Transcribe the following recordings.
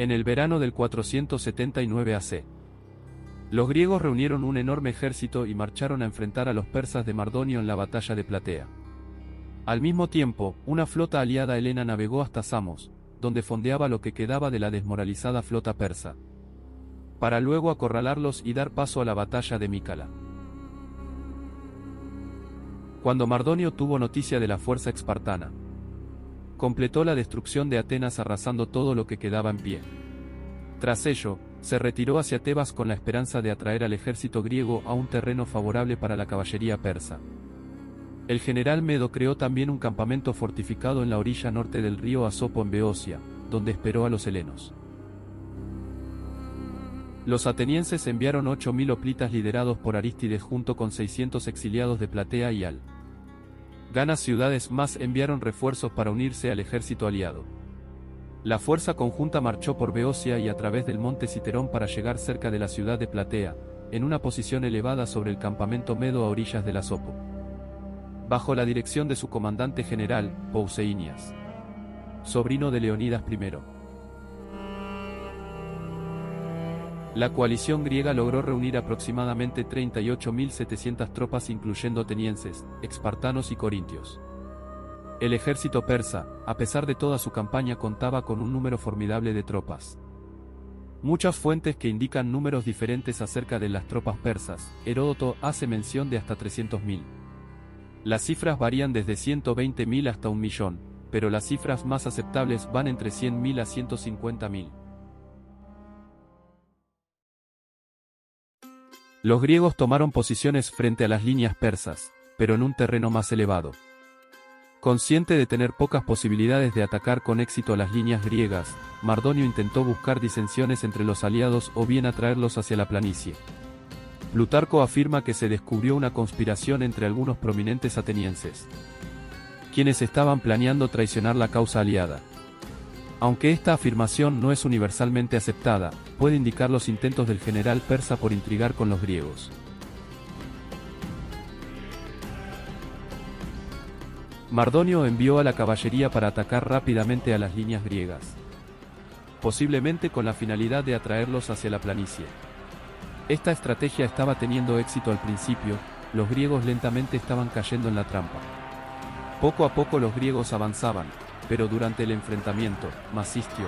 En el verano del 479 AC, los griegos reunieron un enorme ejército y marcharon a enfrentar a los persas de Mardonio en la batalla de Platea. Al mismo tiempo, una flota aliada helena navegó hasta Samos, donde fondeaba lo que quedaba de la desmoralizada flota persa, para luego acorralarlos y dar paso a la batalla de Mícala. Cuando Mardonio tuvo noticia de la fuerza espartana, completó la destrucción de Atenas arrasando todo lo que quedaba en pie. Tras ello, se retiró hacia Tebas con la esperanza de atraer al ejército griego a un terreno favorable para la caballería persa. El general Medo creó también un campamento fortificado en la orilla norte del río Asopo en Beocia, donde esperó a los helenos. Los atenienses enviaron 8.000 hoplitas liderados por Arístides junto con 600 exiliados de Platea y Ganas ciudades más enviaron refuerzos para unirse al ejército aliado. La fuerza conjunta marchó por Beocia y a través del monte Citerón para llegar cerca de la ciudad de Platea, en una posición elevada sobre el campamento medo a orillas del Asopo, bajo la dirección de su comandante general, Pausanias, sobrino de Leonidas I. La coalición griega logró reunir aproximadamente 38.700 tropas incluyendo atenienses, espartanos y corintios. El ejército persa, a pesar de toda su campaña, contaba con un número formidable de tropas. Muchas fuentes que indican números diferentes acerca de las tropas persas. Heródoto hace mención de hasta 300.000. Las cifras varían desde 120.000 hasta 1.000.000, pero las cifras más aceptables van entre 100.000 a 150.000. Los griegos tomaron posiciones frente a las líneas persas, pero en un terreno más elevado. Consciente de tener pocas posibilidades de atacar con éxito a las líneas griegas, Mardonio intentó buscar disensiones entre los aliados o bien atraerlos hacia la planicie. Plutarco afirma que se descubrió una conspiración entre algunos prominentes atenienses, quienes estaban planeando traicionar la causa aliada. Aunque esta afirmación no es universalmente aceptada, puede indicar los intentos del general persa por intrigar con los griegos. Mardonio envió a la caballería para atacar rápidamente a las líneas griegas, posiblemente con la finalidad de atraerlos hacia la planicie. Esta estrategia estaba teniendo éxito al principio, los griegos lentamente estaban cayendo en la trampa. Poco a poco los griegos avanzaban, pero durante el enfrentamiento, Masistio,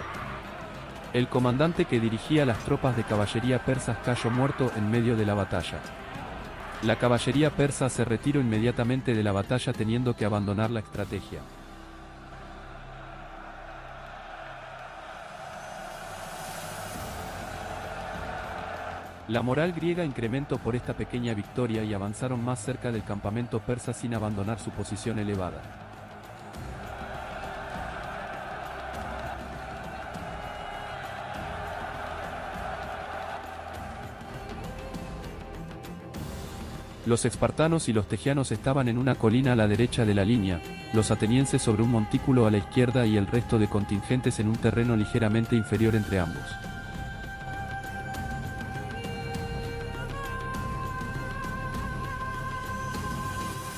el comandante que dirigía las tropas de caballería persas, cayó muerto en medio de la batalla. La caballería persa se retiró inmediatamente de la batalla teniendo que abandonar la estrategia. La moral griega incrementó por esta pequeña victoria y avanzaron más cerca del campamento persa sin abandonar su posición elevada. Los espartanos y los tegianos estaban en una colina a la derecha de la línea, los atenienses sobre un montículo a la izquierda y el resto de contingentes en un terreno ligeramente inferior entre ambos.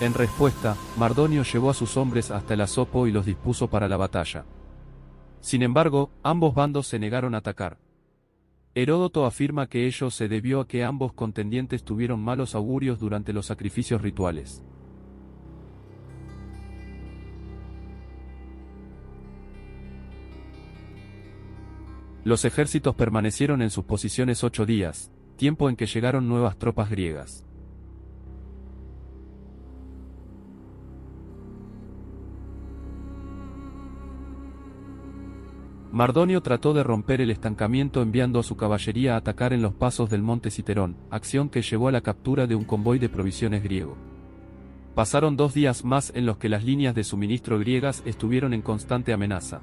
En respuesta, Mardonio llevó a sus hombres hasta el Asopo y los dispuso para la batalla. Sin embargo, ambos bandos se negaron a atacar. Heródoto afirma que ello se debió a que ambos contendientes tuvieron malos augurios durante los sacrificios rituales. Los ejércitos permanecieron en sus posiciones 8 días, tiempo en que llegaron nuevas tropas griegas. Mardonio trató de romper el estancamiento enviando a su caballería a atacar en los pasos del monte Citerón, acción que llevó a la captura de un convoy de provisiones griego. Pasaron 2 días más en los que las líneas de suministro griegas estuvieron en constante amenaza.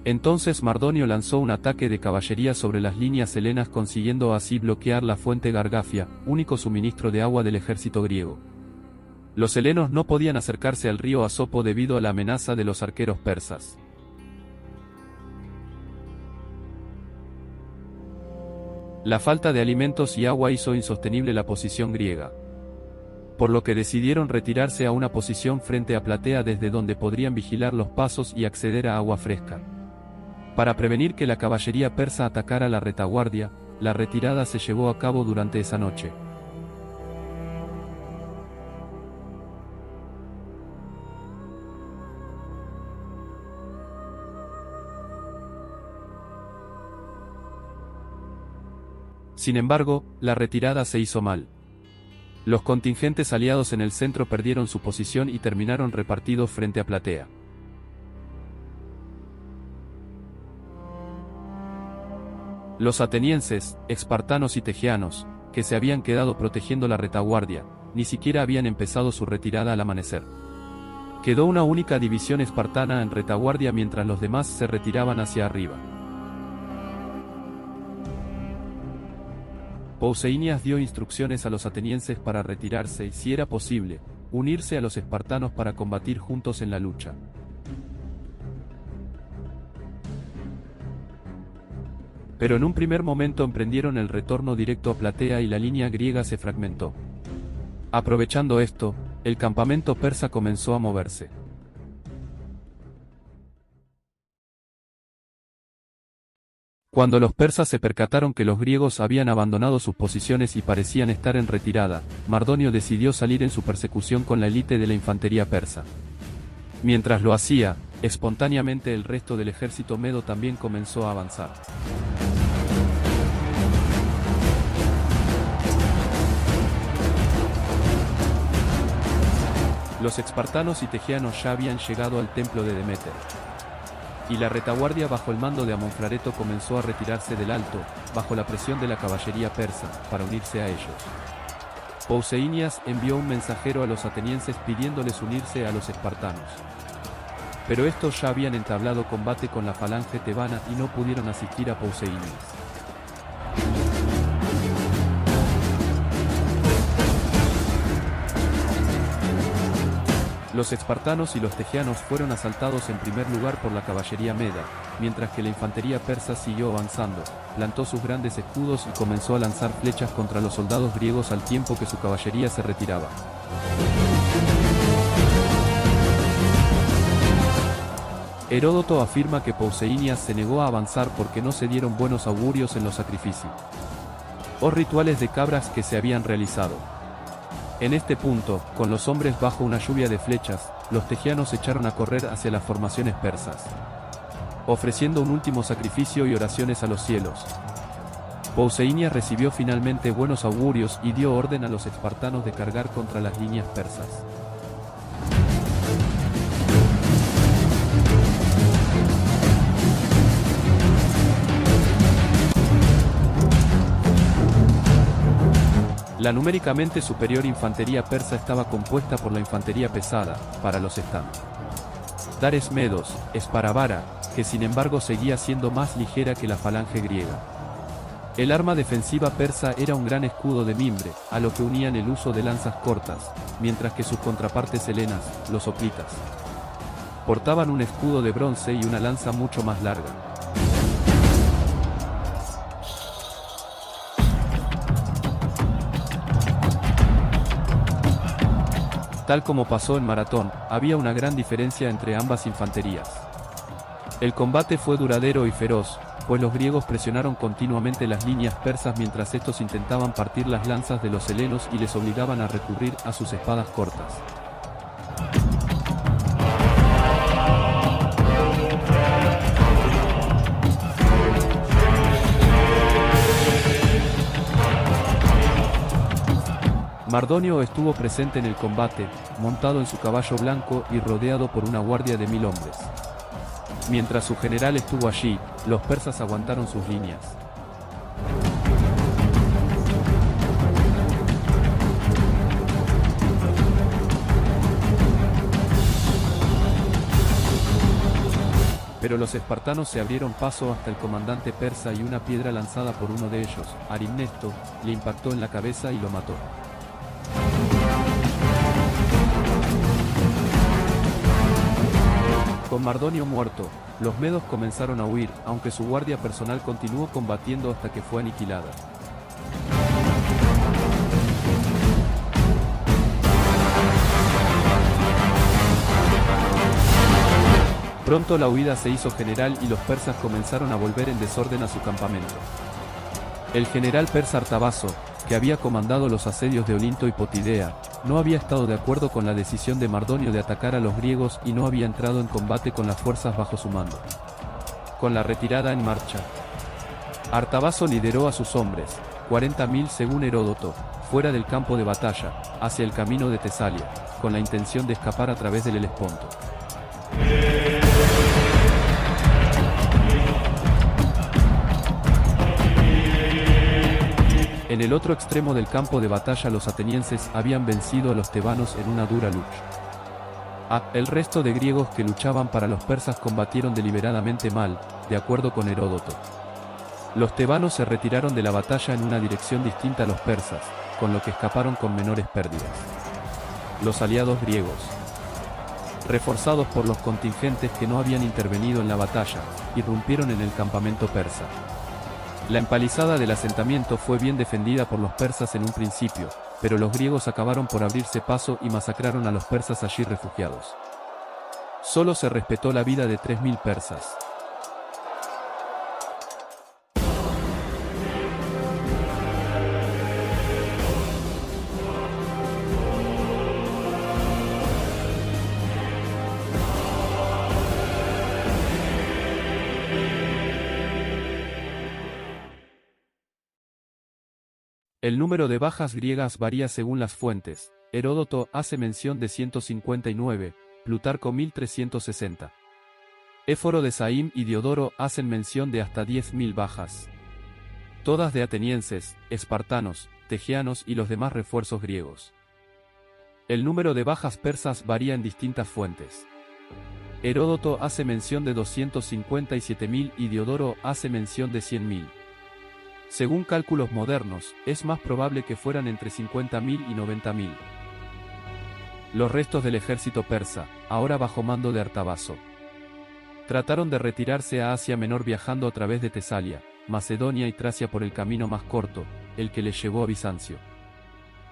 Entonces Mardonio lanzó un ataque de caballería sobre las líneas helenas, consiguiendo así bloquear la fuente Gargafia, único suministro de agua del ejército griego. Los helenos no podían acercarse al río Asopo debido a la amenaza de los arqueros persas. La falta de alimentos y agua hizo insostenible la posición griega. por lo que decidieron retirarse a una posición frente a Platea desde donde podrían vigilar los pasos y acceder a agua fresca. Para prevenir que la caballería persa atacara la retaguardia, la retirada se llevó a cabo durante esa noche. Sin embargo, la retirada se hizo mal. Los contingentes aliados en el centro perdieron su posición y terminaron repartidos frente a Platea. Los atenienses, espartanos y tegeanos, que se habían quedado protegiendo la retaguardia, ni siquiera habían empezado su retirada al amanecer. Quedó una única división espartana en retaguardia mientras los demás se retiraban hacia arriba. Pausanias dio instrucciones a los atenienses para retirarse y, si era posible, unirse a los espartanos para combatir juntos en la lucha. Pero en un primer momento emprendieron el retorno directo a Platea y la línea griega se fragmentó. Aprovechando esto, el campamento persa comenzó a moverse. Cuando los persas se percataron que los griegos habían abandonado sus posiciones y parecían estar en retirada, Mardonio decidió salir en su persecución con la élite de la infantería persa. Mientras lo hacía, espontáneamente el resto del ejército medo también comenzó a avanzar. Los espartanos y tegeanos ya habían llegado al templo de Deméter. Y la retaguardia bajo el mando de Amonfrareto comenzó a retirarse del alto, bajo la presión de la caballería persa, para unirse a ellos. Pausanias envió un mensajero a los atenienses pidiéndoles unirse a los espartanos. Pero estos ya habían entablado combate con la falange tebana y no pudieron asistir a Pausanias. Los espartanos y los tegeanos fueron asaltados en primer lugar por la caballería meda, mientras que la infantería persa siguió avanzando, plantó sus grandes escudos y comenzó a lanzar flechas contra los soldados griegos al tiempo que su caballería se retiraba. Heródoto afirma que Pausanias se negó a avanzar porque no se dieron buenos augurios en los sacrificios o rituales de cabras que se habían realizado. En este punto, con los hombres bajo una lluvia de flechas, los tegeanos echaron a correr hacia las formaciones persas, ofreciendo un último sacrificio y oraciones a los cielos. Pausanias recibió finalmente buenos augurios y dio orden a los espartanos de cargar contra las líneas persas. La numéricamente superior infantería persa estaba compuesta por la infantería pesada, para los estándares medos, Esparavara, que sin embargo seguía siendo más ligera que la falange griega. El arma defensiva persa era un gran escudo de mimbre, a lo que unían el uso de lanzas cortas, mientras que sus contrapartes helenas, los hoplitas, portaban un escudo de bronce y una lanza mucho más larga. Tal como pasó en Maratón, había una gran diferencia entre ambas infanterías. El combate fue duradero y feroz, pues los griegos presionaron continuamente las líneas persas mientras estos intentaban partir las lanzas de los helenos y les obligaban a recurrir a sus espadas cortas. Mardonio estuvo presente en el combate, montado en su caballo blanco y rodeado por una guardia de 1000 hombres. Mientras su general estuvo allí, los persas aguantaron sus líneas. Pero los espartanos se abrieron paso hasta el comandante persa y una piedra lanzada por uno de ellos, Arimnesto, le impactó en la cabeza y lo mató. Con Mardonio muerto, los medos comenzaron a huir, aunque su guardia personal continuó combatiendo hasta que fue aniquilada. Pronto la huida se hizo general y los persas comenzaron a volver en desorden a su campamento. El general persa Artabazo, que había comandado los asedios de Olinto y Potidea, no había estado de acuerdo con la decisión de Mardonio de atacar a los griegos y no había entrado en combate con las fuerzas bajo su mando. Con la retirada en marcha, Artabazo lideró a sus hombres, 40.000 según Heródoto, fuera del campo de batalla, hacia el camino de Tesalia, con la intención de escapar a través del Helesponto. En el otro extremo del campo de batalla los atenienses habían vencido a los tebanos en una dura lucha. El resto de griegos que luchaban para los persas combatieron deliberadamente mal, de acuerdo con Heródoto. Los tebanos se retiraron de la batalla en una dirección distinta a los persas, con lo que escaparon con menores pérdidas. Los aliados griegos, reforzados por los contingentes que no habían intervenido en la batalla, irrumpieron en el campamento persa. La empalizada del asentamiento fue bien defendida por los persas en un principio, pero los griegos acabaron por abrirse paso y masacraron a los persas allí refugiados. Solo se respetó la vida de 3.000 persas. El número de bajas griegas varía según las fuentes. Heródoto hace mención de 159, Plutarco 1360. Éforo de Saim y Diodoro hacen mención de hasta 10.000 bajas. Todas de atenienses, espartanos, tegeanos y los demás refuerzos griegos. El número de bajas persas varía en distintas fuentes. Heródoto hace mención de 257.000 y Diodoro hace mención de 100.000. Según cálculos modernos, es más probable que fueran entre 50.000 y 90.000. Los restos del ejército persa, ahora bajo mando de Artabazo, trataron de retirarse a Asia Menor viajando a través de Tesalia, Macedonia y Tracia por el camino más corto, el que les llevó a Bizancio.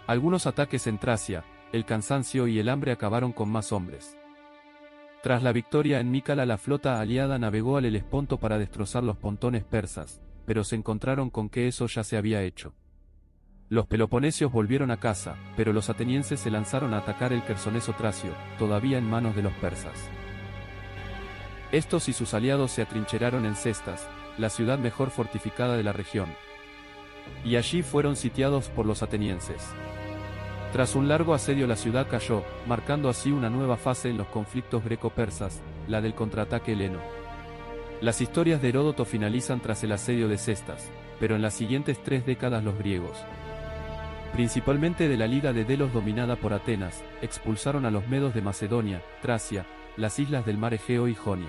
Algunos ataques en Tracia, el cansancio y el hambre acabaron con más hombres. Tras la victoria en Mícala, la flota aliada navegó al Helesponto para destrozar los pontones persas, pero se encontraron con que eso ya se había hecho. Los peloponesios volvieron a casa, pero los atenienses se lanzaron a atacar el Quersoneso tracio, todavía en manos de los persas. Estos y sus aliados se atrincheraron en Cestas, la ciudad mejor fortificada de la región, y allí fueron sitiados por los atenienses. Tras un largo asedio la ciudad cayó, marcando así una nueva fase en los conflictos greco-persas, la del contraataque heleno. Las historias de Heródoto finalizan tras el asedio de Cestas, pero en las siguientes 3 décadas los griegos, principalmente de la Liga de Delos dominada por Atenas, expulsaron a los medos de Macedonia, Tracia, las islas del mar Egeo y Jonia.